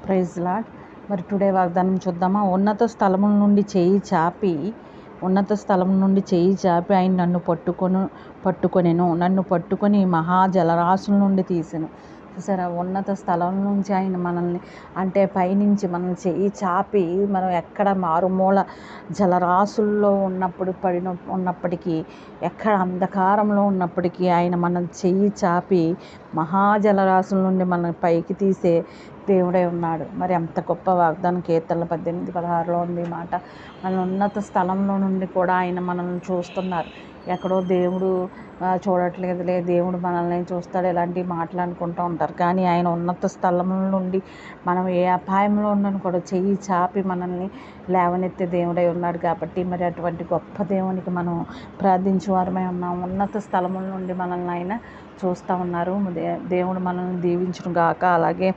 Praise lord. మరి today వాగ్దానం చూద్దామా? ఉన్నత స్థలముల నుండి చేయి చాపి ఆయన నన్ను పట్టుకొని మహాజలరాశుల నుండి తీసెను. చూసారా, ఉన్నత స్థలం నుంచి ఆయన మనల్ని, అంటే పైనుంచి మనల్ని చెయ్యి చాపి, మనం ఎక్కడ మారుమూల జలరాశుల్లో ఉన్నప్పటికీ, ఎక్కడ అంధకారంలో ఉన్నప్పటికీ ఆయన మనం చెయ్యి చాపి మహాజలరాశుల నుండి మనల్ని పైకి తీసే దేవుడై ఉన్నాడు. మరి అంత గొప్ప వాగ్దానం కీర్తనలు 18:16 ఉంది ఈ మాట. మన ఉన్నత స్థలంలో నుండి కూడా ఆయన మనల్ని చూస్తున్నారు. ఎక్కడో దేవుడు చూడట్లేదులే, దేవుడు మనల్ని చూస్తాడు, ఇలాంటి మాటలు అనుకుంటూ ఉంటారు. కానీ ఆయన ఉన్నత స్థలం నుండి మనం ఏ అపాయంలో ఉన్నాను కూడా చెయ్యి చాపి మనల్ని లేవనెత్తే దేవుడై ఉన్నాడు. కాబట్టి మరి అటువంటి గొప్ప దేవునికి మనం ప్రార్థించేవారమై ఉన్నాం. ఉన్నత స్థలముల నుండి మనల్ని ఆయన చూస్తూ ఉన్నారు. దేవుడు మనల్ని దీవించును గాక. అలాగే